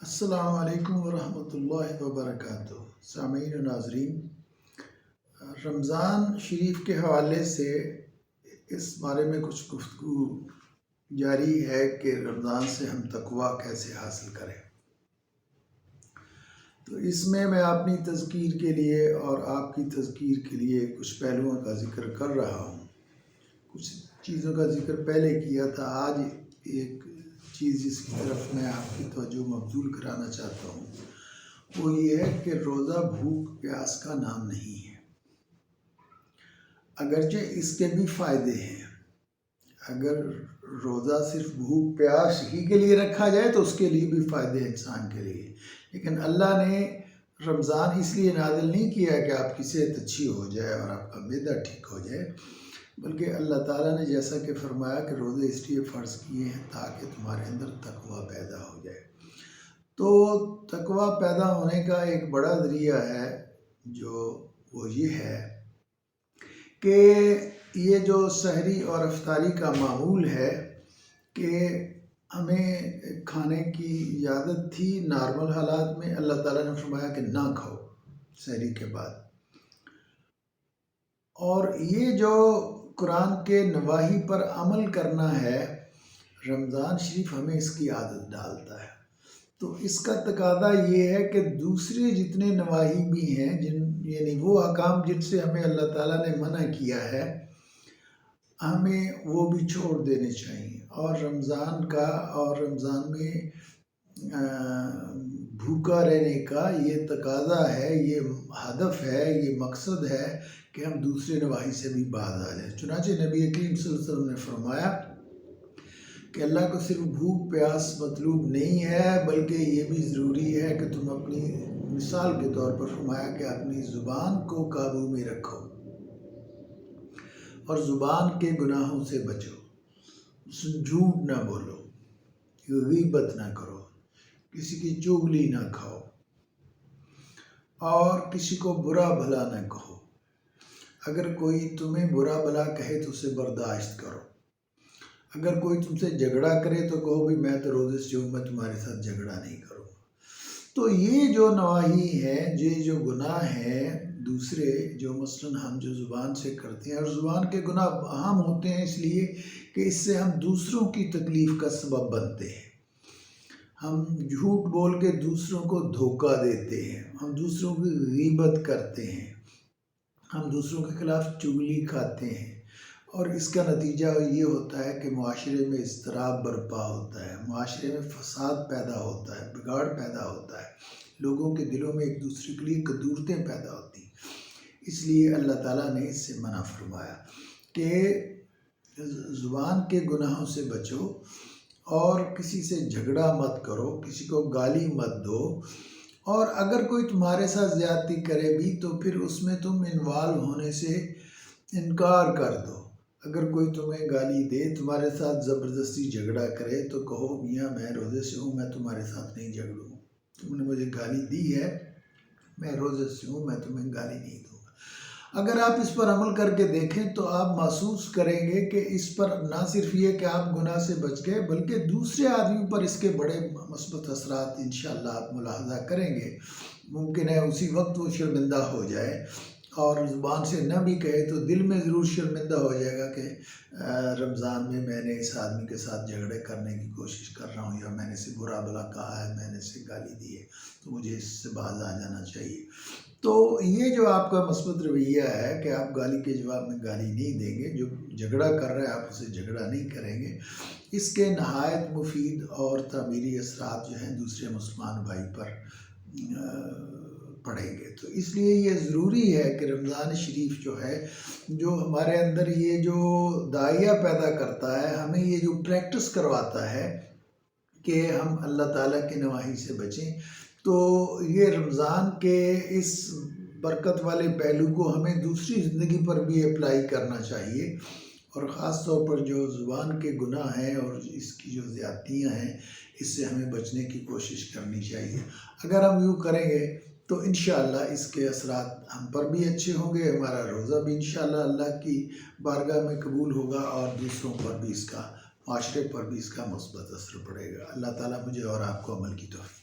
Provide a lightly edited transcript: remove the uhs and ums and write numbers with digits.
السلام علیکم ورحمۃ اللہ وبرکاتہ۔ سامعین و ناظرین، رمضان شریف کے حوالے سے اس بارے میں کچھ گفتگو جاری ہے کہ رمضان سے ہم تقویٰ کیسے حاصل کریں۔ تو اس میں اپنی تذکیر کے لیے اور آپ کی تذکیر کے لیے کچھ پہلوؤں کا ذکر کر رہا ہوں۔ کچھ چیزوں کا ذکر پہلے کیا تھا، آج ایک چیز جس کی طرف میں آپ کی توجہ مبذول کرانا چاہتا ہوں وہ یہ ہے کہ روزہ بھوک پیاس کا نام نہیں ہے، اگرچہ اس کے بھی فائدے ہیں۔ اگر روزہ صرف بھوک پیاس ہی کے لیے رکھا جائے تو اس کے لیے بھی فائدے ہیں انسان کے لیے، لیکن اللہ نے رمضان اس لیے نازل نہیں کیا کہ آپ کی صحت اچھی ہو جائے اور آپ کا معدہ ٹھیک ہو جائے، بلکہ اللہ تعالیٰ نے جیسا کہ فرمایا کہ روزے اس لیے فرض کیے ہیں تاکہ تمہارے اندر تقویٰ پیدا ہو جائے۔ تو تقویٰ پیدا ہونے کا ایک بڑا ذریعہ ہے جو وہ یہ ہے کہ یہ جو سحری اور افطاری کا معمول ہے کہ ہمیں کھانے کی اجازت تھی نارمل حالات میں، اللہ تعالیٰ نے فرمایا کہ نہ کھاؤ سحری کے بعد، اور یہ جو قرآن کے نواحی پر عمل کرنا ہے رمضان شریف ہمیں اس کی عادت ڈالتا ہے۔ تو اس کا تقاضا یہ ہے کہ دوسرے جتنے نواحی بھی ہیں یعنی وہ احکام جن سے ہمیں اللہ تعالیٰ نے منع کیا ہے ہمیں وہ بھی چھوڑ دینے چاہیے، اور رمضان میں بھوکا رہنے کا یہ تقاضا ہے، یہ ہدف ہے، یہ مقصد ہے کہ ہم دوسرے نواحی سے بھی باز آ جائیں۔ چنانچہ نبی کریم صلی اللہ علیہ وسلم نے فرمایا کہ اللہ کو صرف بھوک پیاس مطلوب نہیں ہے، بلکہ یہ بھی ضروری ہے کہ تم اپنی مثال کے طور پر فرمایا کہ اپنی زبان کو قابو میں رکھو اور زبان کے گناہوں سے بچو، جھوٹ نہ بولو، غیبت نہ کرو، کسی کی چغلی نہ کھاؤ، اور کسی کو برا بھلا نہ کہو۔ اگر کوئی تمہیں برا بھلا کہے تو اسے برداشت کرو، اگر کوئی تم سے جھگڑا کرے تو کہو بھی میں تو روزے سے ہوں، میں تمہارے ساتھ جھگڑا نہیں کروں۔ تو یہ جو نواحی ہے، یہ جو گناہ ہیں دوسرے جو مثلاً ہم جو زبان سے کرتے ہیں، اور زبان کے گناہ عام ہوتے ہیں اس لیے کہ اس سے ہم دوسروں کی تکلیف کا سبب بنتے ہیں، ہم جھوٹ بول کے دوسروں کو دھوکہ دیتے ہیں، ہم دوسروں کی غیبت کرتے ہیں، ہم دوسروں کے خلاف چغلی کھاتے ہیں، اور اس کا نتیجہ یہ ہوتا ہے کہ معاشرے میں اضطراب برپا ہوتا ہے، معاشرے میں فساد پیدا ہوتا ہے، بگاڑ پیدا ہوتا ہے، لوگوں کے دلوں میں ایک دوسرے کے لیے کدورتیں پیدا ہوتی ہیں۔ اس لیے اللہ تعالیٰ نے اس سے منع فرمایا کہ زبان کے گناہوں سے بچو، اور کسی سے جھگڑا مت کرو، کسی کو گالی مت دو، اور اگر کوئی تمہارے ساتھ زیادتی کرے بھی تو پھر اس میں تم انوالو ہونے سے انکار کر دو۔ اگر کوئی تمہیں گالی دے، تمہارے ساتھ زبردستی جھگڑا کرے تو کہو میاں میں روزے سے ہوں، میں تمہارے ساتھ نہیں جھگڑوں، تم نے مجھے گالی دی ہے، میں روزے سے ہوں، میں تمہیں گالی نہیں دوں گا۔ اگر آپ اس پر عمل کر کے دیکھیں تو آپ محسوس کریں گے کہ اس پر نہ صرف یہ کہ آپ گناہ سے بچ گئے بلکہ دوسرے آدمی پر اس کے بڑے مثبت اثرات انشاءاللہ آپ ملاحظہ کریں گے۔ ممکن ہے اسی وقت وہ شرمندہ ہو جائے اور زبان سے نہ بھی کہے تو دل میں ضرور شرمندہ ہو جائے گا کہ رمضان میں نے اس آدمی کے ساتھ جھگڑے کرنے کی کوشش کر رہا ہوں، یا میں نے اسے برا بھلا کہا ہے، میں نے اسے گالی دی ہے، تو مجھے اس سے باز آ جانا چاہیے۔ تو یہ جو آپ کا مثبت رویہ ہے کہ آپ گالی کے جواب میں گالی نہیں دیں گے، جو جھگڑا کر رہے ہیں آپ اسے جھگڑا نہیں کریں گے، اس کے نہایت مفید اور تعمیری اثرات جو ہیں دوسرے مسلمان بھائی پر پڑھیں گے۔ تو اس لیے یہ ضروری ہے کہ رمضان شریف جو ہے جو ہمارے اندر یہ جو داعیہ پیدا کرتا ہے، ہمیں یہ جو پریکٹس کرواتا ہے کہ ہم اللہ تعالیٰ کے نواحی سے بچیں، تو یہ رمضان کے اس برکت والے پہلو کو ہمیں دوسری زندگی پر بھی اپلائی کرنا چاہیے، اور خاص طور پر جو زبان کے گناہ ہیں اور اس کی جو زیادتیاں ہیں اس سے ہمیں بچنے کی کوشش کرنی چاہیے۔ اگر ہم یوں کریں گے تو انشاءاللہ اس کے اثرات ہم پر بھی اچھے ہوں گے، ہمارا روزہ بھی انشاءاللہ اللہ کی بارگاہ میں قبول ہوگا، اور دوسروں پر بھی اس کا، معاشرے پر بھی اس کا مثبت اثر پڑے گا۔ اللہ تعالیٰ مجھے اور آپ کو عمل کی توفیق